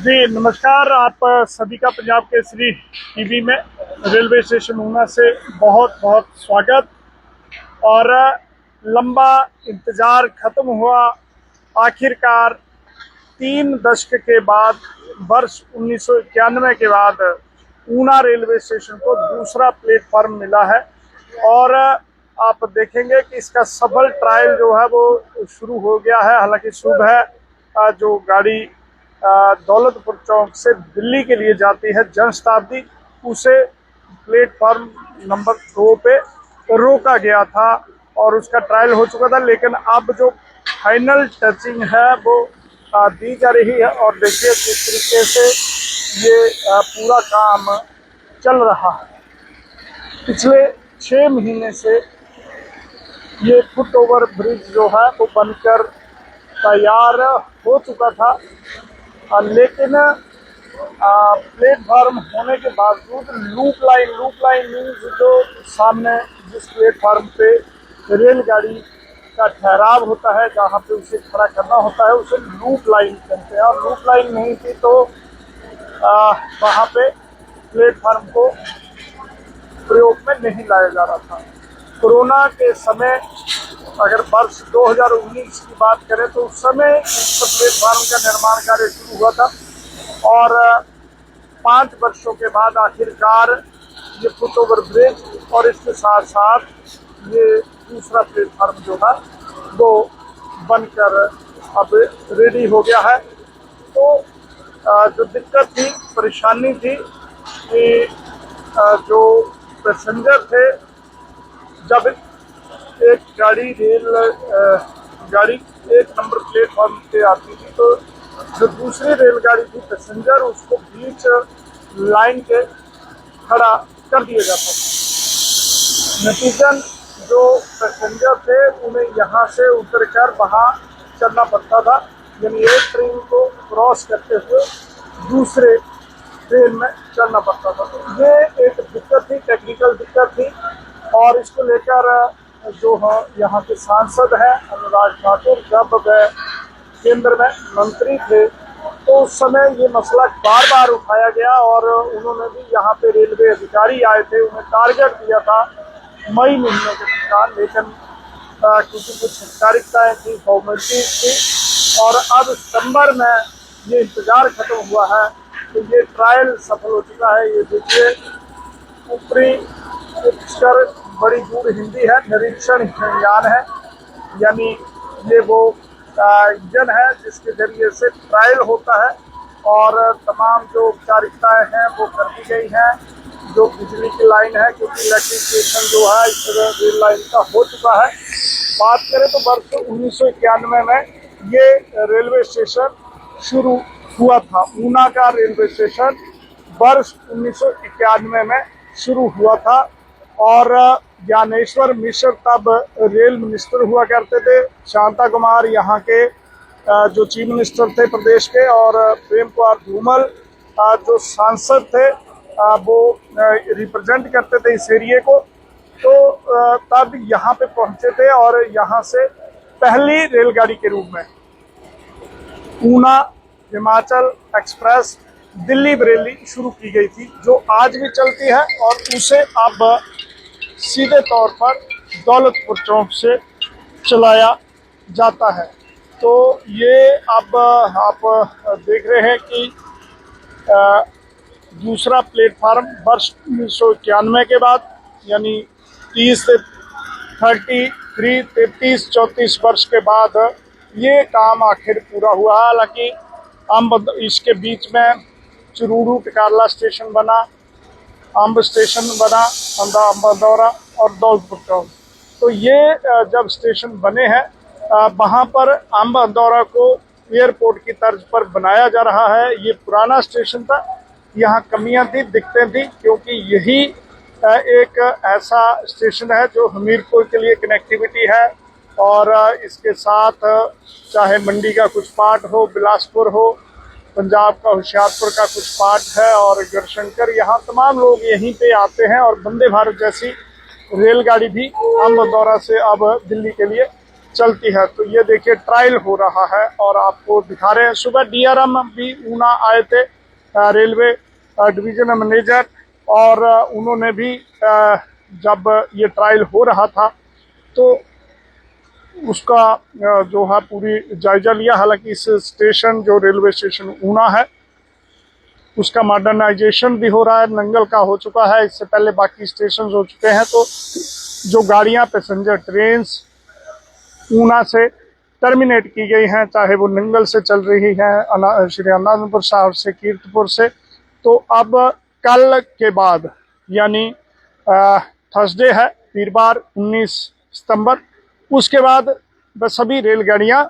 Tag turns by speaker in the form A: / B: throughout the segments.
A: जी नमस्कार। आप सभी का पंजाब केसरी टीवी में रेलवे स्टेशन ऊना से बहुत बहुत स्वागत। और लंबा इंतजार खत्म हुआ। आखिरकार 3 दशक के बाद वर्ष 1991 के बाद ऊना रेलवे स्टेशन को दूसरा प्लेटफॉर्म मिला है। और आप देखेंगे कि इसका सफल ट्रायल जो है वो शुरू हो गया है। हालांकि सुबह जो गाड़ी दौलतपुर चौक से दिल्ली के लिए जाती है जन शताब्दी, उसे प्लेटफॉर्म नंबर 2 पे रोका गया था और उसका ट्रायल हो चुका था। लेकिन अब जो फाइनल टचिंग है वो दी जा रही है और देखिए किस तरीके से ये पूरा काम चल रहा है। पिछले 6 महीने से ये फुट ओवर ब्रिज जो है वो बनकर तैयार हो चुका था, लेकिन प्लेटफॉर्म होने के बावजूद लूप लाइन मीन्स जो सामने जिस प्लेटफॉर्म पे रेलगाड़ी का ठहराव होता है, जहाँ पे उसे खड़ा करना होता है, उसे लूप लाइन कहते हैं। और लूप लाइन नहीं थी तो वहाँ पे प्लेटफॉर्म को प्रयोग में नहीं लाया जा रहा था। कोरोना के समय अगर वर्ष 2019 की बात करें तो उस समय इस प्लेटफॉर्म का निर्माण कार्य शुरू हुआ था और 5 वर्षों के बाद आखिरकार ये फुट ओवर ब्रिज और इसके साथ साथ ये दूसरा प्लेटफॉर्म जो है वो बनकर अब रेडी हो गया है। तो जो दिक्कत थी, परेशानी थी कि जो पैसेंजर थे, जब एक गाड़ी गाड़ी 1 नंबर प्लेटफॉर्म पे आती थी तो जो दूसरी रेलगाड़ी थी पैसेंजर उसको बीच लाइन के खड़ा कर दिया जाता था। नतीजन जो पैसेंजर थे उन्हें यहाँ से उतरकर वहाँ चलना पड़ता था, यानी एक ट्रेन को क्रॉस करते हुए दूसरे ट्रेन में चलना पड़ता था। तो ये एक दिक्कत थी, टेक्निकल दिक्कत थी। और इसको लेकर जो यहाँ के सांसद हैं अनुराग ठाकुर, जब वह केंद्र में मंत्री थे तो उस समय ये मसला बार बार उठाया गया और उन्होंने भी यहाँ पे रेलवे अधिकारी आए थे, उन्हें टारगेट दिया था मई महीने के दौरान। लेकिन क्योंकि कुछ औपचारिकताएँ थी, फॉर्मेलिटीज थी, और अब सितंबर में ये इंतजार खत्म हुआ है तो ये ट्रायल सफल हो चुका है। ये देखिए ऊपरी अक्षर बड़ी दूर हिंदी है, निरीक्षण यान है, यानी ये वो इंजन है जिसके जरिए से ट्रायल होता है और तमाम जो औपचारिकताएँ हैं वो कर दी गई हैं। जो बिजली की लाइन है, क्योंकि इलेक्ट्रिफिकेशन जो है इस रेल लाइन का हो चुका है। बात करें तो वर्ष 1991 में ये रेलवे स्टेशन शुरू हुआ था। ऊना का रेलवे स्टेशन वर्ष 1991 में शुरू हुआ था और ज्ञानेश्वर मिश्र तब रेल मिनिस्टर हुआ करते थे। शांता कुमार यहाँ के जो चीफ मिनिस्टर थे प्रदेश के, और प्रेम कुमार धूमल जो सांसद थे वो रिप्रेजेंट करते थे इस एरिए को। तो तब यहाँ पे पहुँचे थे और यहाँ से पहली रेलगाड़ी के रूप में ऊना हिमाचल एक्सप्रेस दिल्ली बरेली शुरू की गई थी, जो आज भी चलती है और उसे अब सीधे तौर पर दौलतपुर चौक से चलाया जाता है। तो ये अब आप देख रहे हैं कि दूसरा प्लेटफार्म वर्ष 1991 के बाद, यानी 30 से 33 34 वर्ष के बाद ये काम आखिर पूरा हुआ। हालांकि इसके बीच में चुरूरू टिकारला स्टेशन बना, अम्ब स्टेशन बना, अम्बदौरा और दौलतपुर चौक। तो ये जब स्टेशन बने हैं वहाँ पर अम्बदौरा को एयरपोर्ट की तर्ज पर बनाया जा रहा है। ये पुराना स्टेशन था, यहाँ कमियां थी, दिक्कतें थी, क्योंकि यही एक ऐसा स्टेशन है जो हमीरपुर के लिए कनेक्टिविटी है और इसके साथ चाहे मंडी का कुछ पार्ट हो, बिलासपुर हो, पंजाब का होशियारपुर का कुछ पार्ट है और गढ़शंकर, यहाँ तमाम लोग यहीं पे आते हैं। और वंदे भारत जैसी रेलगाड़ी भी अम्बदौरा से अब दिल्ली के लिए चलती है। तो ये देखिए ट्रायल हो रहा है और आपको दिखा रहे हैं। सुबह डीआरएम भी ऊना आए थे, रेलवे डिवीजन मैनेजर, और उन्होंने भी जब ये ट्रायल हो रहा था तो उसका जो है पूरी जायजा लिया। हालांकि इस स्टेशन जो रेलवे स्टेशन ऊना है उसका मॉडर्नाइजेशन भी हो रहा है, नंगल का हो चुका है, इससे पहले बाकी स्टेशन हो चुके हैं। तो जो गाड़ियां पैसेंजर ट्रेन ऊना से टर्मिनेट की गई हैं, चाहे वो नंगल से चल रही है, श्री आनंदपुर साहब से, कीर्तपुर से, तो अब कल के बाद यानी थर्सडे है, वीरवार 19 सितंबर, उसके बाद बस सभी रेलगाड़ियां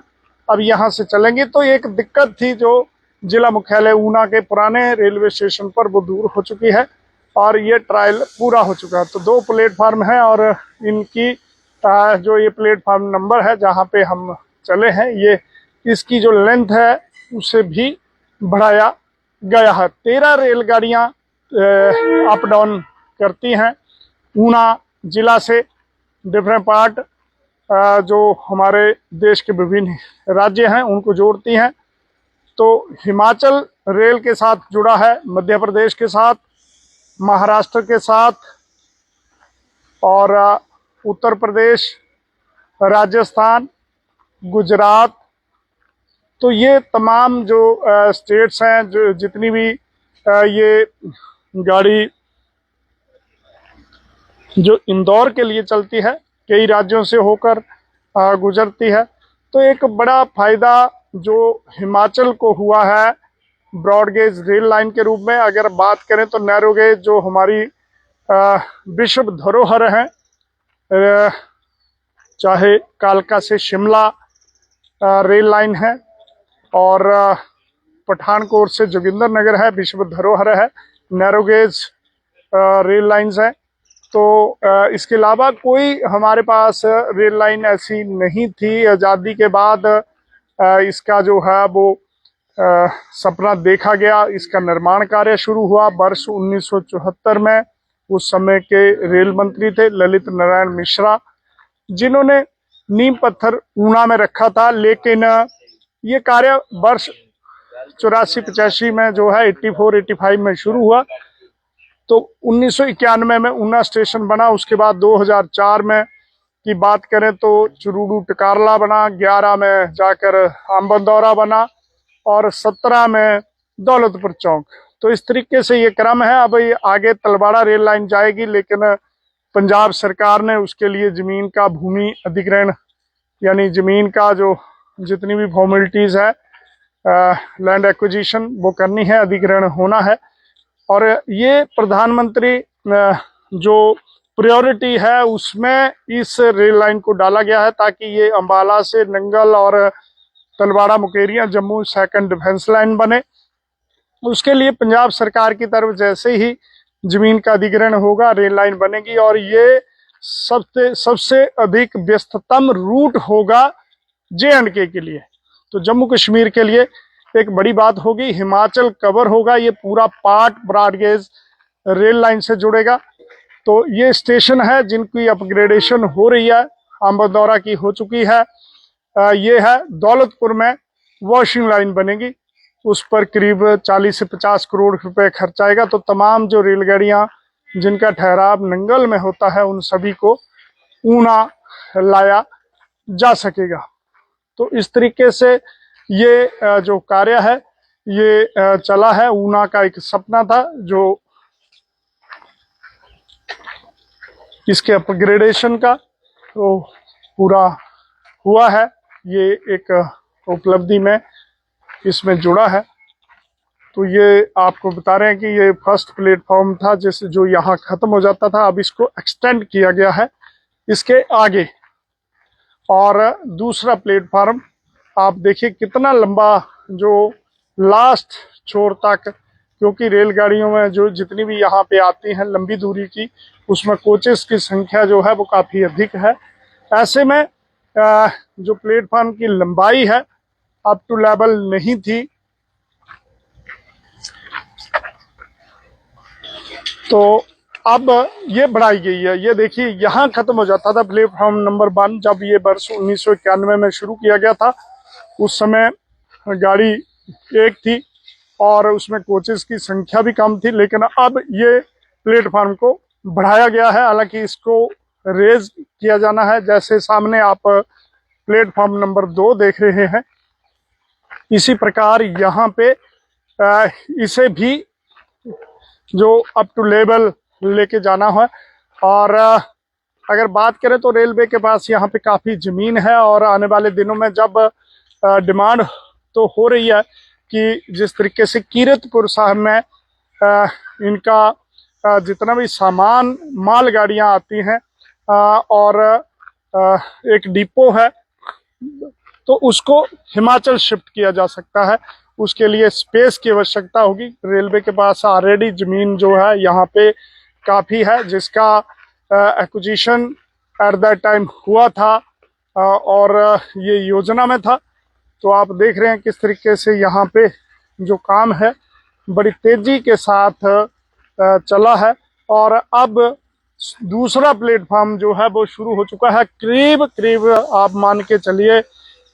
A: अब यहाँ से चलेंगी। तो एक दिक्कत थी जो जिला मुख्यालय ऊना के पुराने रेलवे स्टेशन पर, वो दूर हो चुकी है और ये ट्रायल पूरा हो चुका है। तो 2 प्लेटफार्म है और इनकी जो ये प्लेटफार्म नंबर है जहाँ पे हम चले हैं, ये इसकी जो लेंथ है उसे भी बढ़ाया गया है। 13 रेलगाड़ियाँ अप डाउन करती हैं ऊना जिला से, डिफरेंट पार्ट जो हमारे देश के विभिन्न राज्य हैं उनको जोड़ती हैं। तो हिमाचल रेल के साथ जुड़ा है, मध्य प्रदेश के साथ, महाराष्ट्र के साथ, और उत्तर प्रदेश, राजस्थान, गुजरात। तो ये तमाम जो स्टेट्स हैं, जो जितनी भी ये गाड़ी जो इंदौर के लिए चलती है, कई राज्यों से होकर गुजरती है। तो एक बड़ा फायदा जो हिमाचल को हुआ है ब्रॉडगेज रेल लाइन के रूप में। अगर बात करें तो नैरोगेज जो हमारी विश्व धरोहर है, चाहे कालका से शिमला रेल लाइन है, और पठानकोट से जोगिंदरनगर है, विश्व धरोहर है, नैरोगेज रेल लाइंस है। तो इसके अलावा कोई हमारे पास रेल लाइन ऐसी नहीं थी। आज़ादी के बाद इसका जो है वो सपना देखा गया, इसका निर्माण कार्य शुरू हुआ वर्ष 1974 में। उस समय के रेल मंत्री थे ललित नारायण मिश्रा, जिन्होंने नींव पत्थर ऊना में रखा था। लेकिन ये कार्य वर्ष 84-85 में जो है 84-85 में शुरू हुआ। तो 1991 में ऊना स्टेशन बना। उसके बाद 2004 में की बात करें तो चुरूडू टकारला बना, 11 में जाकर आम्बंदौरा बना, और 17 में दौलतपुर चौक। तो इस तरीके से ये क्रम है। अब ये आगे तलवाड़ा रेल लाइन जाएगी, लेकिन पंजाब सरकार ने उसके लिए जमीन का भूमि अधिग्रहण, यानी जमीन का जो जितनी भी फॉर्मेलिटीज है, लैंड एक्विजिशन, वो करनी है, अधिग्रहण होना है। और ये प्रधानमंत्री जो प्रायोरिटी है उसमें इस रेल लाइन को डाला गया है, ताकि ये अंबाला से नंगल और Talwara Mukerian Jammu second defence line बने। उसके लिए पंजाब सरकार की तरफ जैसे ही जमीन का अधिग्रहण होगा, रेल लाइन बनेगी, और ये सबसे अधिक व्यस्ततम रूट होगा J&K के लिए। तो जम्मू कश्मीर के लिए एक बड़ी बात होगी, हिमाचल कवर होगा, ये पूरा पार्ट ब्रॉडगेज रेल लाइन से जुड़ेगा। तो ये स्टेशन है जिनकी अपग्रेडेशन हो रही है, आम्बदौरा की हो चुकी है। ये है दौलतपुर में वॉशिंग लाइन बनेगी, उस पर करीब 40 से 50 करोड़ रुपए खर्च आएगा। तो तमाम जो रेलगाड़ियां जिनका ठहराव नंगल में होता है उन सभी को ऊना लाया जा सकेगा। तो इस तरीके से ये जो कार्य है ये चला है। ऊना का एक सपना था जो इसके अपग्रेडेशन का, तो पूरा हुआ है। ये एक उपलब्धि में इसमें जुड़ा है। तो ये आपको बता रहे हैं कि ये फर्स्ट प्लेटफॉर्म था जैसे जो यहाँ खत्म हो जाता था, अब इसको एक्सटेंड किया गया है इसके आगे। और दूसरा प्लेटफॉर्म आप देखिए कितना लंबा, जो लास्ट छोर तक, क्योंकि रेलगाड़ियों में जो जितनी भी यहाँ पे आती हैं लंबी दूरी की, उसमें कोचेस की संख्या जो है वो काफ़ी अधिक है। ऐसे में जो प्लेटफॉर्म की लंबाई है अप टू लेवल नहीं थी। तो अब ये बढ़ाई गई है। ये देखिए, यहाँ खत्म हो जाता था प्लेटफॉर्म नंबर 1 जब ये वर्ष 1991 में शुरू किया गया था। उस समय गाड़ी एक थी और उसमें कोचेस की संख्या भी कम थी, लेकिन अब ये प्लेटफॉर्म को बढ़ाया गया है। हालांकि इसको रेज किया जाना है। जैसे सामने आप प्लेटफॉर्म नंबर 2 देख रहे हैं, इसी प्रकार यहाँ पे इसे भी जो अप टू लेवल लेके जाना है। और अगर बात करें तो रेलवे के पास यहाँ पे काफ़ी ज़मीन है और आने वाले दिनों में जब डिमांड तो हो रही है कि जिस तरीके से कीरतपुर साहब में इनका जितना भी सामान माल गाड़ियाँ आती हैं और एक डिपो है, तो उसको हिमाचल शिफ्ट किया जा सकता है। उसके लिए स्पेस की आवश्यकता होगी। रेलवे के पास ऑलरेडी ज़मीन जो है यहाँ पे काफ़ी है, जिसका एक्विजिशन एट दैट टाइम हुआ था और ये योजना में था। तो आप देख रहे हैं किस तरीके से यहाँ पे जो काम है बड़ी तेज़ी के साथ चला है। और अब दूसरा प्लेटफॉर्म जो है वो शुरू हो चुका है। करीब करीब आप मान के चलिए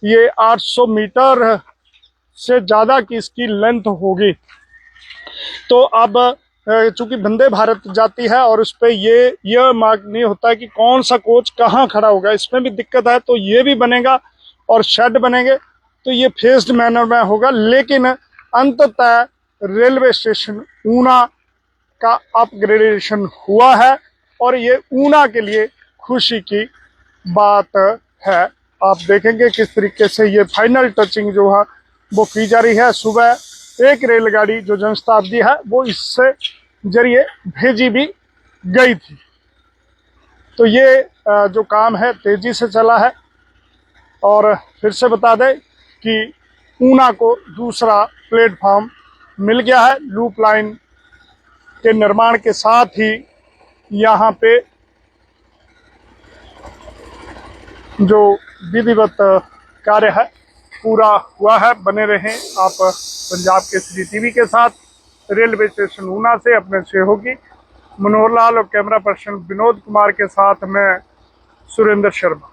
A: ये 800 मीटर से ज़्यादा की इसकी लेंथ होगी। तो अब चूंकि वंदे भारत जाती है और उस पर ये मार्क नहीं होता कि कौन सा कोच कहाँ खड़ा होगा, इसमें भी दिक्कत है। तो ये भी बनेगा और शेड बनेंगे, तो ये फेस्ड मैनर में होगा। लेकिन अंततः रेलवे स्टेशन ऊना का अपग्रेडेशन हुआ है और ये ऊना के लिए खुशी की बात है। आप देखेंगे किस तरीके से ये फाइनल टचिंग जो है वो की जा रही है। सुबह एक रेलगाड़ी जो जनशताब्दी है वो इससे जरिए भेजी भी गई थी। तो ये जो काम है तेजी से चला है। और फिर से बता दें कि ऊना को दूसरा प्लेटफॉर्म मिल गया है। लूप लाइन के निर्माण के साथ ही यहाँ पे जो विधिवत कार्य है पूरा हुआ है। बने रहें आप पंजाब केसरी टीवी के साथ। रेलवे स्टेशन ऊना से अपने सहयोगी मनोहर लाल और कैमरा पर्सन विनोद कुमार के साथ मैं सुरेंद्र शर्मा।